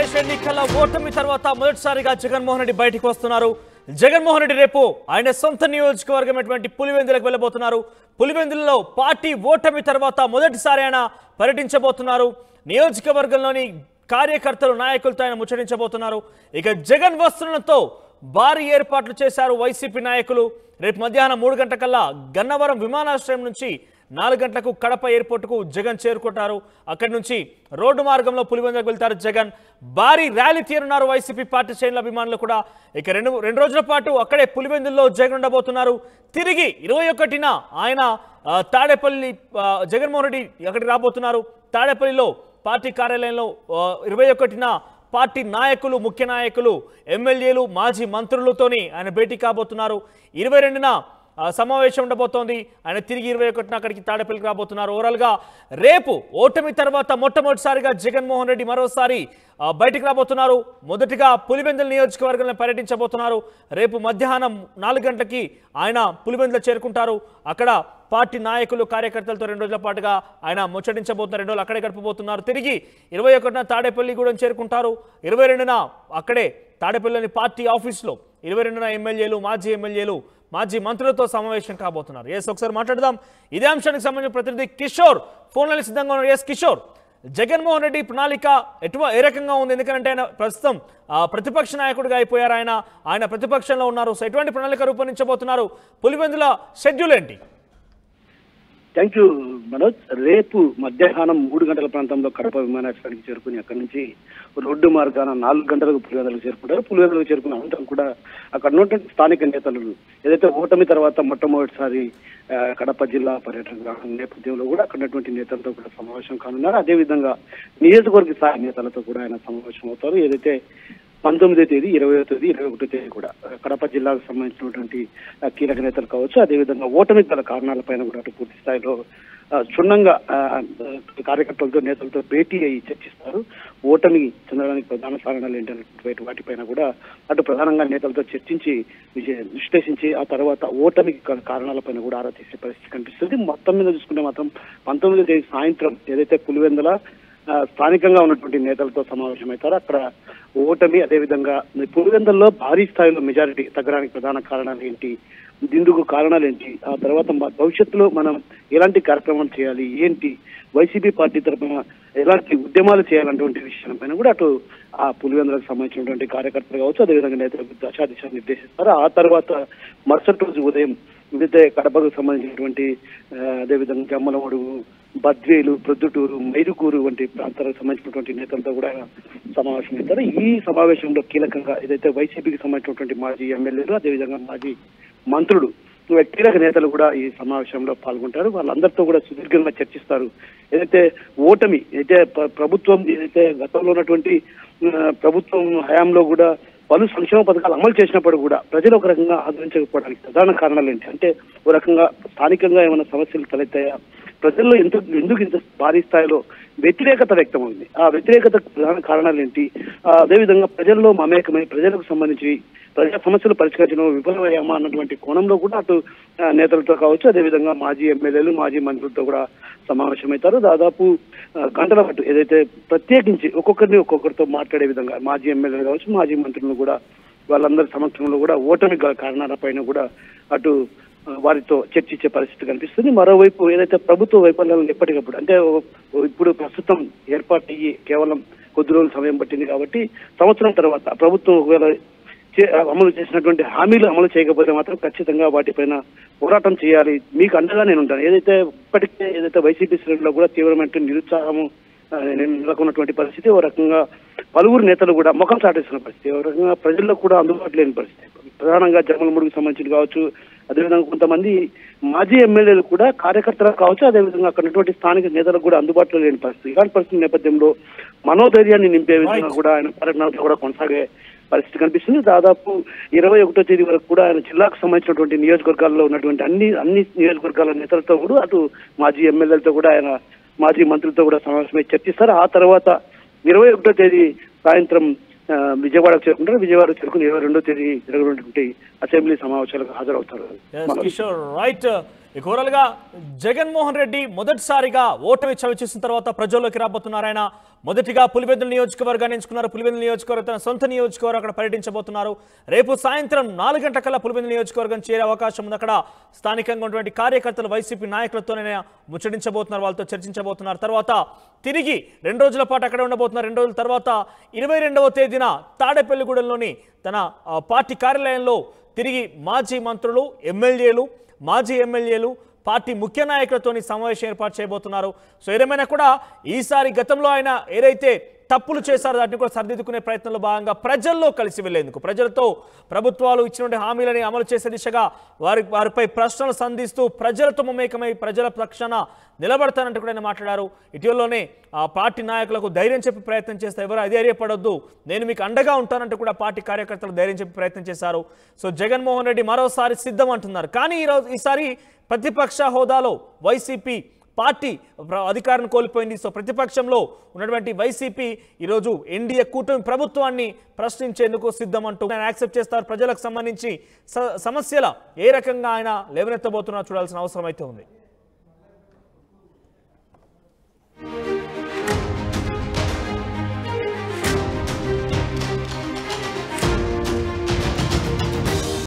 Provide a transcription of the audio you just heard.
ఆంధ్రప్రదేశ్ ఎన్నికల ఓటమి తర్వాత మొదటిసారిగా జగన్మోహన్ రెడ్డి బయటికి వస్తున్నారు. జగన్మోహన్ రెడ్డి రేపు ఆయన సొంత నియోజకవర్గమైనటువంటి పులివెందులకు వెళ్ళబోతున్నారు. పులివెందులలో పార్టీ ఓటమి తర్వాత మొదటిసారి ఆయన పర్యటించబోతున్నారు. నియోజకవర్గంలోని కార్యకర్తలు నాయకులతో ఆయన ముచ్చటించబోతున్నారు. ఇక జగన్ వస్తుండటంతో భారీ ఏర్పాట్లు చేశారు వైసీపీ నాయకులు. రేపు మధ్యాహ్నం 3 గంటలకల్లా గన్నవరం విమానాశ్రయం నుంచి 4 గంటలకు కడప ఎయిర్పోర్టుకు జగన్ చేరుకుంటారు. అక్కడి నుంచి రోడ్డు మార్గంలో పులివెందులకు వెళ్తారు జగన్. భారీ ర్యాలీ తీరున్నారు వైసీపీ పార్టీ శ్రేణుల అభిమానులు కూడా. ఇక రెండు రోజుల పాటు అక్కడే పులివెందుల్లో జగన్ ఉండబోతున్నారు. తిరిగి 21న ఆయన తాడేపల్లి జగన్మోహన్ రెడ్డి అక్కడికి రాబోతున్నారు. తాడేపల్లిలో పార్టీ కార్యాలయంలో 21న పార్టీ నాయకులు, ముఖ్య నాయకులు, ఎమ్మెల్యేలు, మాజీ మంత్రులతోని ఆయన భేటీ కాబోతున్నారు. 22న సమావేశం ఉండబోతోంది. ఆయన తిరిగి 21న అక్కడికి తాడేపల్లికి రాబోతున్నారు. ఓవరాల్గా రేపు ఓటమి తర్వాత మొట్టమొదటిసారిగా జగన్మోహన్ రెడ్డి మరోసారి బయటికి రాబోతున్నారు. మొదటిగా పులివెందుల నియోజకవర్గంలో పర్యటించబోతున్నారు. రేపు మధ్యాహ్నం 4 గంటలకి ఆయన పులివెందులో చేరుకుంటారు. అక్కడ పార్టీ నాయకులు, కార్యకర్తలతో 2 రోజుల పాటుగా ఆయన ముచ్చటించబోతున్నారు. 2 రోజులు అక్కడే గడపబోతున్నారు. తిరిగి 21న తాడేపల్లి కూడా చేరుకుంటారు. 22న అక్కడే తాడేపల్లిలోని పార్టీ ఆఫీసులో 22న ఎమ్మెల్యేలు, మాజీ మంత్రులతో సమావేశం కాబోతున్నారు. ఒకసారి మాట్లాడదాం. ఇదే అంశానికి సంబంధించిన ప్రతినిధి కిషోర్ ఫోన్ లైన్ సిద్ధంగా ఉన్నారు. కిషోర్, జగన్మోహన్ రెడ్డి ప్రణాళిక ఏ రకంగా ఉంది? ఎందుకంటే ఆయన ప్రస్తుతం ప్రతిపక్ష నాయకుడిగా అయిపోయారు. ఆయన ప్రతిపక్షంలో ఉన్నారు. సో ఎటువంటి ప్రణాళిక రూపొందించబోతున్నారు? పులివెందుల షెడ్యూల్ ఏంటి? Thank you Manoj. రేపు మధ్యాహ్నం 3 గంటల ప్రాంతంలో కడప విమానాశ్రయానికి చేరుకుని అక్కడి నుంచి రోడ్డు మార్గాన 4 గంటలకు పులివెందులకు చేరుకుంటారు. పులివెందులకు చేరుకున్న అనంతరం కూడా అక్కడ ఉన్నటువంటి స్థానిక నేతలు ఏదైతే ఓటమి తర్వాత మొట్టమొదటిసారి కడప జిల్లా పర్యటన నేపథ్యంలో కూడా అక్కడ ఉన్నటువంటి నేతలతో కూడా సమావేశం కానున్నారు. అదేవిధంగా నియోజకవర్గ స్థాయి నేతలతో కూడా ఆయన సమావేశం అవుతారు. ఏదైతే 19వ తేదీ, 20వ తేదీ, 21వ తేదీ కూడా కడప జిల్లాకు సంబంధించినటువంటి కీలక నేతలు కావచ్చు, అదేవిధంగా ఓటమి గల కారణాలపైన కూడా అటు పూర్తి స్థాయిలో క్షుణ్ణంగా కార్యకర్తలతో, నేతలతో భేటీ అయ్యి చర్చిస్తారు. ఓటమి చెందడానికి ప్రధాన కారణాలు ఏంటంటే వాటిపైన కూడా అటు ప్రధానంగా నేతలతో చర్చించి విశ్లేషించి ఆ తర్వాత ఓటమి కారణాలపైన కూడా ఆరా తీసే పరిస్థితి కనిపిస్తుంది. మొత్తం మీద చూసుకుంటే మాత్రం 19వ తేదీ సాయంత్రం ఏదైతే పులివెందుల స్థానికంగా ఉన్నటువంటి నేతలతో సమావేశమవుతారు. అక్కడ ఓటమి, అదేవిధంగా పులివెందుల్లో భారీ స్థాయిలో మెజారిటీ తగ్గడానికి ప్రధాన కారణాలు ఏంటి, ఇందుకు కారణాలు ఏంటి, ఆ తర్వాత భవిష్యత్తులో మనం ఎలాంటి కార్యక్రమాలు చేయాలి, ఏంటి వైసీపీ పార్టీ తరఫున ఎలాంటి ఉద్యమాలు చేయాలన్నటువంటి విషయంపైన కూడా అటు ఆ పులివెందులకు సంబంధించినటువంటి కార్యకర్తలు కావచ్చు, అదేవిధంగా నేతలకు దశాదిశ నిర్దేశిస్తారు. ఆ తర్వాత మరుసటి రోజు ఉదయం ఏదైతే కడపకు సంబంధించినటువంటి అదేవిధంగా జమ్మలమడుగు, బద్వేలు, ప్రొద్దుటూరు, మైదుకూరు వంటి ప్రాంతాలకు సంబంధించినటువంటి నేతలతో కూడా సమావేశం అవుతారు. ఈ సమావేశంలో కీలకంగా ఏదైతే వైసీపీకి సంబంధించినటువంటి మాజీ ఎమ్మెల్యేలు, అదేవిధంగా మాజీ మంత్రులు, కీలక నేతలు కూడా ఈ సమావేశంలో పాల్గొంటారు. వాళ్ళందరితో కూడా సుదీర్ఘంగా చర్చిస్తారు. ఏదైతే ఓటమి, అయితే ప్రభుత్వం ఏదైతే గతంలో ఉన్నటువంటి ప్రభుత్వం హయాంలో కూడా పలు సంక్షేమ పథకాలు అమలు చేసినప్పుడు కూడా ప్రజలు ఒక రకంగా ఆదరించకపోవడానికి ప్రధాన కారణాలు ఏంటి అంటే, ఒక రకంగా స్థానికంగా ఏమైనా సమస్యలు తలెత్తాయా, ప్రజల్లో ఎందుకు ఇంత భారీ స్థాయిలో వ్యతిరేకత వ్యక్తమైంది, ఆ వ్యతిరేకత ప్రధాన కారణాలు ఏంటి, అదేవిధంగా ప్రజల్లో మమేకమై ప్రజలకు సంబంధించి ప్రజా సమస్యలు పరిష్కరించడం విఫలమయ్యామా అన్నటువంటి కోణంలో కూడా అటు నేతలతో కావచ్చు, అదేవిధంగా మాజీ ఎమ్మెల్యేలు, మాజీ మంత్రులతో కూడా సమావేశమవుతారు. దాదాపు గంటల పాటు ఏదైతే ప్రత్యేకించి ఒక్కొక్కరితో మాట్లాడే విధంగా మాజీ ఎమ్మెల్యేలు కావచ్చు, మాజీ మంత్రులను కూడా వాళ్ళందరి సమక్షంలో కూడా ఓటమి కారణాలపైన కూడా అటు వారితో చర్చించే పరిస్థితి కనిపిస్తుంది. మరోవైపు ఏదైతే ప్రభుత్వ వైఫల్యాలను ఎప్పటికప్పుడు అంటే ఇప్పుడు ప్రస్తుతం ఏర్పాటు అయ్యి కేవలం కొద్ది రోజుల సమయం పట్టింది కాబట్టి సంవత్సరం తర్వాత ప్రభుత్వం ఒకవేళ అమలు చేసినటువంటి హామీలు అమలు చేయకపోతే మాత్రం ఖచ్చితంగా వాటిపైన పోరాటం చేయాలి, మీకు అండగా నేను ఉంటాను. ఏదైతే వైసీపీ శ్రేణుల్లో కూడా తీవ్రమైన నిరుత్సాహము నెలకొన్నటువంటి పరిస్థితి, ఓ రకంగా పలువురు నేతలు కూడా ముఖం చాటేస్తున్న పరిస్థితి, ఓ రకంగా ప్రజల్లో కూడా అందుబాటు లేని పరిస్థితి, ప్రధానంగా జమ్మలమడుగుకు సంబంధించి కావచ్చు, అదేవిధంగా కొంతమంది మాజీ ఎమ్మెల్యేలు కూడా కార్యకర్తలకు కావచ్చు, అదేవిధంగా అక్కడ ఉన్నటువంటి స్థానిక నేతలకు కూడా అందుబాటులో లేని పరిస్థితి. ఇలాంటి పరిస్థితి నేపథ్యంలో మనోధైర్యాన్ని నింపే విధంగా కూడా ఆయన పర్యటనలో కూడా కొనసాగే పరిస్థితి కనిపిస్తుంది. దాదాపు 21వ తేదీ వరకు కూడా ఆయన జిల్లాకు సంబంధించినటువంటి నియోజకవర్గాల్లో ఉన్నటువంటి అన్ని నియోజకవర్గాల నేతలతో కూడా అటు మాజీ ఎమ్మెల్యేలతో కూడా ఆయన మాజీ మంత్రులతో కూడా సమావేశమై చర్చిస్తారు. ఆ తర్వాత 21వ తేదీ సాయంత్రం విజయవాడకు చేరుకుంటారు. విజయవాడ చేరుకుని 22వ తేదీ జరగనున్నటువంటి అసెంబ్లీ సమావేశాలకు హాజరవుతారు. ఓవరాల్ గా జగన్మోహన్ రెడ్డి మొదటిసారిగా ఓటమి చవి చేసిన తర్వాత ప్రజల్లోకి రాబోతున్నారు. ఆయన మొదటిగా పులివెందుల నియోజకవర్గాన్ని ఎంచుకున్నారు. పులివెందుల నియోజకవర్గం తన సొంత నియోజకవర్గం అక్కడ పర్యటించబోతున్నారు. రేపు సాయంత్రం 4 గంటలకల్లా పులివెందుల నియోజకవర్గం చేరే అవకాశం ఉంది. అక్కడ స్థానికంగా ఉన్నటువంటి కార్యకర్తలు వైసీపీ నాయకులతోనే ముచ్చటించబోతున్నారు, వాళ్ళతో చర్చించబోతున్నారు. తర్వాత తిరిగి 2 రోజుల పాటు అక్కడే ఉండబోతున్నారు. 2 రోజుల తర్వాత 22వ తేదీన తాడేపల్లిగూడెంలోని తన పార్టీ కార్యాలయంలో తిరిగి మాజీ మంత్రులు, ఎమ్మెల్యేలు, మాజీ ఎమ్మెల్యేలు, పార్టీ ముఖ్య నాయకులతోని సమావేశం ఏర్పాటు చేయబోతున్నారు. సో ఏదేమైనా కూడా ఈసారి గతంలో ఆయన ఏదైతే తప్పులు చేశారో వాటిని కూడా సరిదిద్దుకునే ప్రయత్నంలో భాగంగా ప్రజల్లో కలిసి వెళ్లేందుకు, ప్రజలతో ప్రభుత్వాలు ఇచ్చినటువంటి హామీలని అమలు చేసే దిశగా వారిపై ప్రశ్నలు సంధిస్తూ ప్రజలతో మమేకమై ప్రజల పక్షాన నిలబడతానంటూ కూడా ఆయన మాట్లాడారు. ఇటీవలలోనే ఆ పార్టీ నాయకులకు ధైర్యం చెప్పి ప్రయత్నం చేస్తే ఎవరు అధైర్యపడొద్దు, నేను మీకు అండగా ఉంటానంటూ కూడా పార్టీ కార్యకర్తలు ధైర్యం చెప్పి ప్రయత్నం చేశారు. సో జగన్మోహన్ రెడ్డి మరోసారి సిద్ధం అంటున్నారు. కానీ ఈసారి ప్రతిపక్ష హోదాలో వైసీపీ పార్టీ అధికారాన్ని కోల్పోయింది. సో ప్రతిపక్షంలో ఉన్నటువంటి వైసీపీ ఈరోజు ఎన్డీఏ కూటమి ప్రభుత్వాన్ని ప్రశ్నించేందుకు సిద్ధం అంటూ ఆయన యాక్సెప్ట్ చేస్తారు. ప్రజలకు సంబంధించి సమస్యల ఏ రకంగా ఆయన లేవనెత్తబోతున్నా చూడాల్సిన అవసరం అయితే ఉంది.